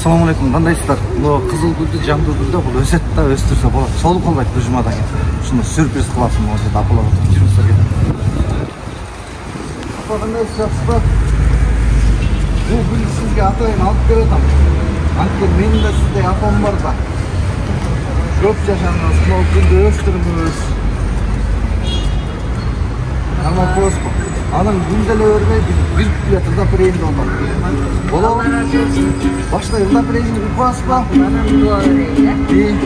Assalamu alaikum. Кандайсыздар? Бул кызыл гүлдү жамдуу гүлдө бул өсөт да өстүрсө болот. Солуп калбайт бул жумадан кийин. Ушуну сюрприз кыласың болсо да апалар отуруп жүрүңүздөр кетип. Апа кандайсыз, жакшысызбы? Бул гүлдү сизге атайын алып келип атам. Анткени менин да сиздей апам бар да. Көп жашаңыз, бул гүлдү өстүрүңүз. Нормал болосузбу? Анын гүлдү эле өрбөй бир плет ырдап берейин деп атам. Болобу? Башта ырдап берейин деп уйкуңузбу? Анан дуа берейин,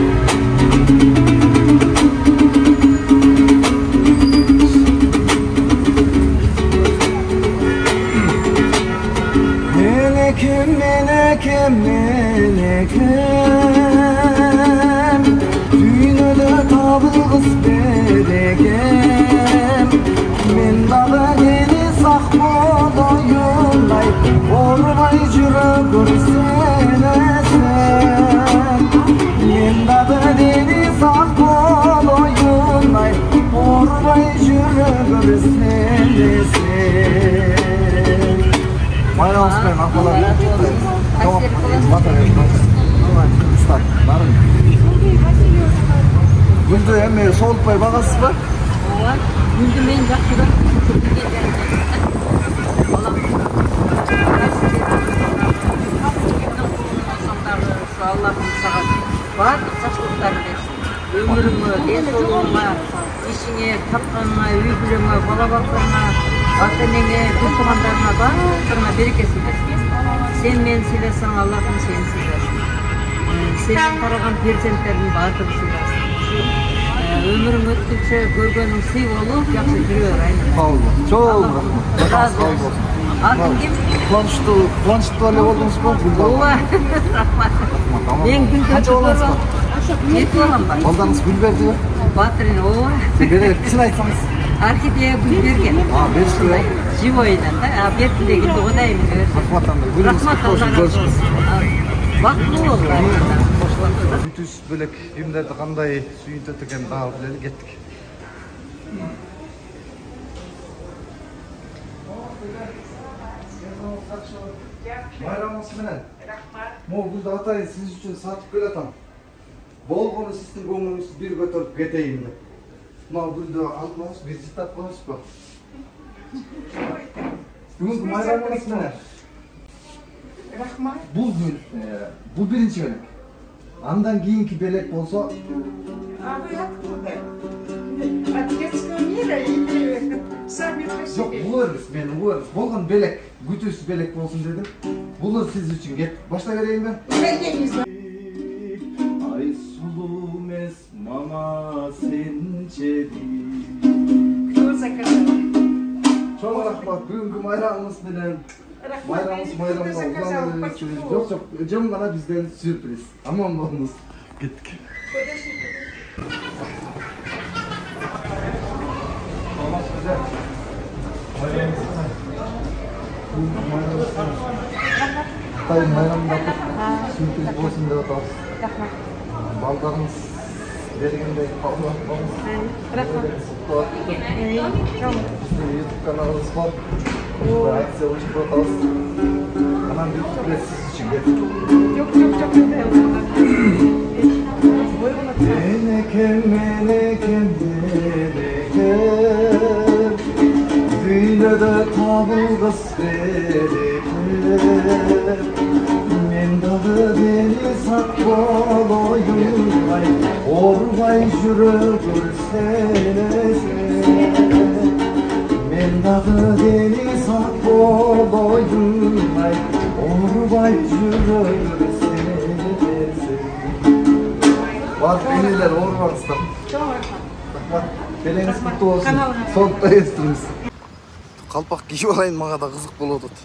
Meneküm, düğünüde tabılgız berekem. Men dağı deli sak bodoyunday, ormay jürü görsen esen. Men dağı deli sak bodoyunday, ormay jürü görsen esen. Bayramınız ben apalar. Tamam. Start. Barın. Gündü hem soğutpay bağasız mı? Gündü men жақсырақ Allah'ım sana барлық жақсылықтарды берсін. Өміріңе, денсаулығыңа, ішіңе, тапқаныңа, үй бүлеңе, бала баққаныңа, ата-енеңе, туғандарыңа барлығына берекесін берсін. Сен мені сыйласаң, Аллахым сені сыйласын. Сенен қараған перзенттердің барлығын сыйласын. Өмірің өткенше көргенің сый болып, жақсы жүре бер, айналайын. Sağ olun. Çok Разы болсын. Атың кім? Planşıtlı öyle oldunuz mu? Ооба, рахмат. Мен күн Kaç oğlanız var? 7 балам бар. Baldanız gül verdi mi? Батырын, ооба. Берер, кісін айтсаңыз. Орхидея гүл берген. Берші бе? Живойдан да, берді деген Құдайым берді. Рахмат анда. Рахмат, Алла разы болсын. Бақытты бол. Бүтүс бөлек кимдерди кандай сүйүнтөт экен дагы билели кеттик. Bayramыңыз менен. Рахмат. Могу гүлдү атайын сиз үчүн сатып келатам. Болгону сиздин көңүлүңүздү бир көтөрүп кетейин деп. Мына гүлдү алдыңыз, бир жыттап коесузбу? Бүгүнкү майрамыңыз менен. Рахмат. Бул гүл, бул биринчи белек. Андан кийинки белек болсо, А вы откуда? От детского мира или сами по себе? жок, бул эмес, мен бул болгон белек, күтүүсүз белек болсун дедим. Бул сиз үчүн кет. Баштай берейинби? Я не знаю. Ай сулуу эмес мама сенчеди. Кто заказал? Чоң рахмат, бүгүнкү майрамыңыз менен. Майрамыңыз майрамга уланып жүрүңүз. Жок, жөн гана бизден сюрприз. Аман болуңуз. Кеттик. Қытай майрамда сюрприз болсын деп атабыз. Рахмат. Балдарыңыз бергендей кабыл алыңыз. Рахмат. Біздің YouTube каналымыз бар. Акция өшіп атабыз. Анан бүйтіп білет сіз үшін кеттік. Жоқ. Menekем, düğünede tabılgız berekem. Men dağı deli sak bodoyunday, orbay jürü görsen esen. Men dağı deli sak bodoyunday, orbay jürü görsen esen. Bak beniler ormanızda. Çok rahmat. Bak beleniz kutlu olsun. Soğukta естіріңіз. Қалпақ киіп алайын, мага да қызық болуп атат.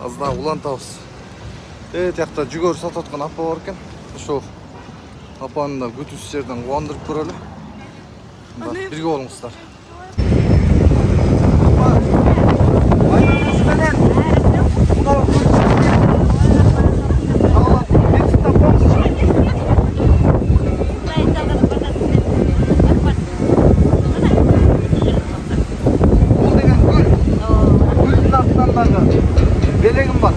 Az daha улантабыз. Тияқта жүгөр сатып аткан апа бар екен. Ошол апаны да күтүүсүз жерден кубандырып көрөлү. Бирге болуңуздар. Belengim var.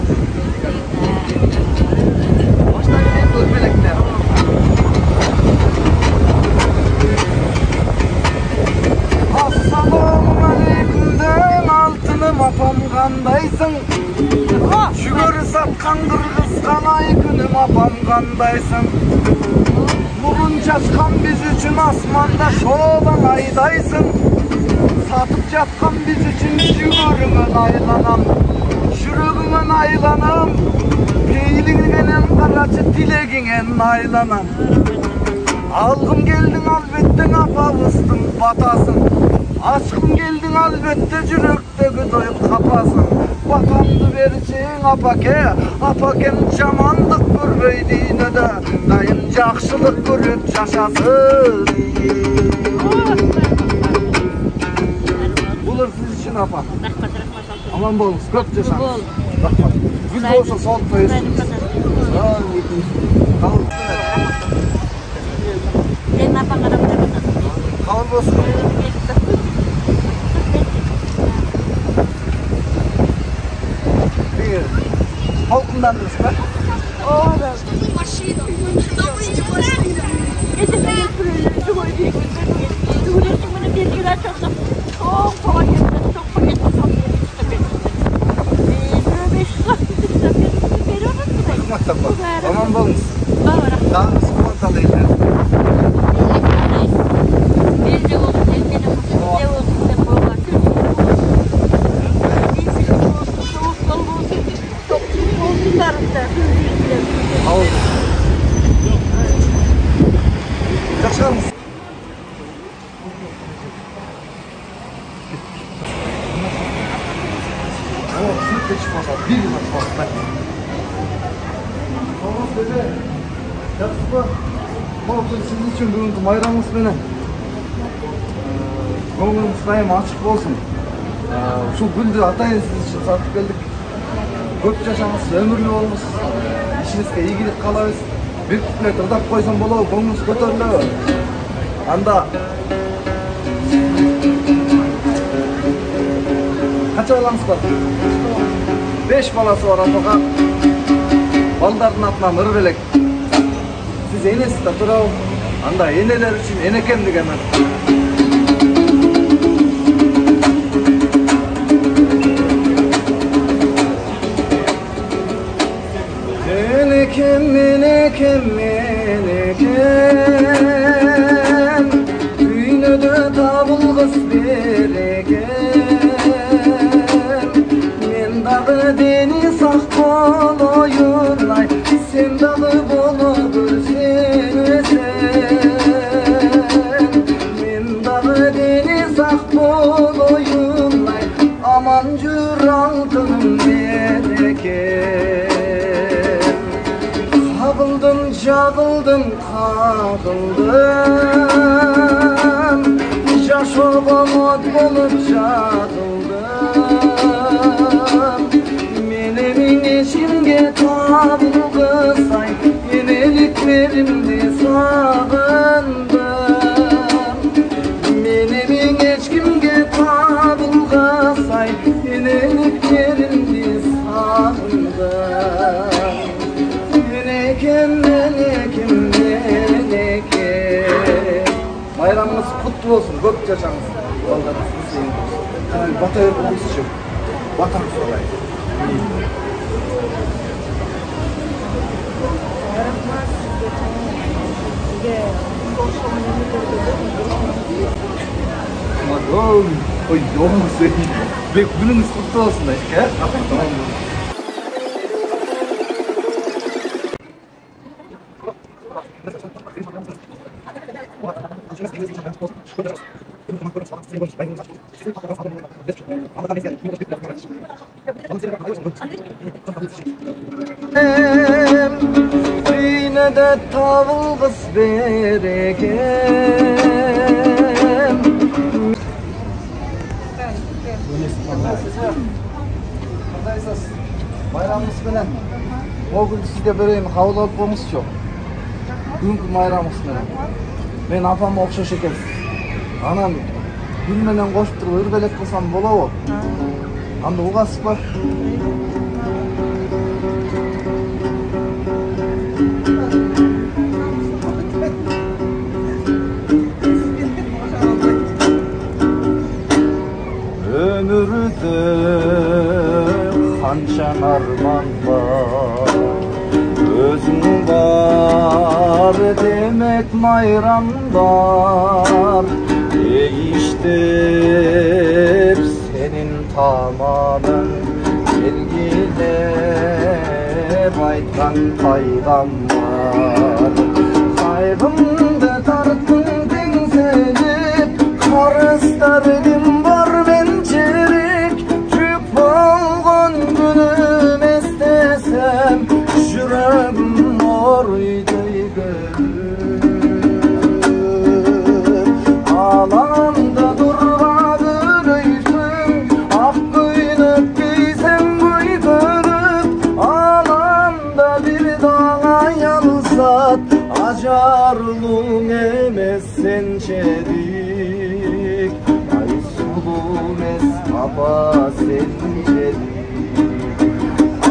саткан кыргызган ай күнүм апам кандайсың? Бугун чачкан биз үчүн асманда шоолаң айдайсың. Сатып жаткан биз үчүн жүрөгүңөн айланам. Жүрөгүңөн айланам. Пейлиңден карачы тилегиңен айланам. Алгым келдиң албеттен апабыздын батасын. Ачкым келдиң албетте жүрөктөгү той капасың. Батамды берчиң апаке, апакем жамандык көрбөй дүйнөдө, дайым жакшылык көрүп жашасын. Булар сиз үчүн апа. Аман болуңуз, көп жашаңыз. Рахмат. Гүл болсо сол тоюсуңуз. Кабыл болсун. Halkındandınız mı? Ora. Машина. Эти проекты живой двигатель. Регулируйте мы на передачах. О, пакет, пакет Tamam bolunuz. Daha sigortalı eller. Жақшығыңыз. О, сүртке çıkmasa, bir yıl çıkmasa. Tamam dede, yaxşı mı? Olsun, siz için bugünkü bayramınız menen. Көңіліңіз дайым açık болсын. Şu gülді atayın siz için satıp geldik. Көп жашаңыз, өмірлі болыңыз. İşinizге ийгилик каалайбыз. Bir kuplет ырдап койсом болобу, көңүлүңүз көтөрүлөбү. Анда канча балаңыз бар? 5 баласы бар апага. Балдардын атынан ыр белек. Siz enesi de туурабы? Анда энелер үчүн энекем деген ат. Enekem, enekem, enekem, düğünödö tabılgız berekem. Men dağı deniz ak boloyunay, sen dağı bolo görsenesen. Men dağı deniz ak boloyunay, aman jür altınım berekem. Kagıldım, jagıldım, kagıldım. Jaşoga mod bolup jagıldım. Menemin eşimge tabılgısay, eneliklerimdi sagındım. Menemin eşimge tabılgısay, eneliklerimdi sagındım. Enekem, enekem, enekem. Bayramınız kutlu olsun, көп жашаңыз. Балдарыңыз сізге бата беріңіз үшін. Батаңыз солай. Ой, doğrusu. Gününüz kutlu olsun. Tamam mı? Yine de tavılgız berekem. Qandaysız? Bayramınız bilen. O gün sizge bereyim, kabul alıp bolmuşçu. Bugünkü bayramınız bilen. Men apama okşoş ekens. Anam gül menen koşup turup ırbelek kılsam bolobу? Anda ugasızbı? Ömürde kançanar arman var. Özün var demek mayramlar, değiştir senin tamamen belgilep aytkan paygambар. Kaygımda tarttın dengselip, karıstardım var bençelik. Tük bolgon günüm estesem, yüreğim orayday görür. Alanda durmadın öysün, ak kıyınıp giysem buy görüp. Alanda bir dağa yalsat, acarlığın emes sençedik. Ay sulum es apa sençedik.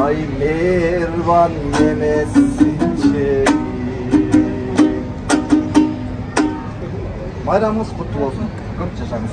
Ay mervan emes sençedik. Bayramınız kutlu olsun. Köp yaşаңыз.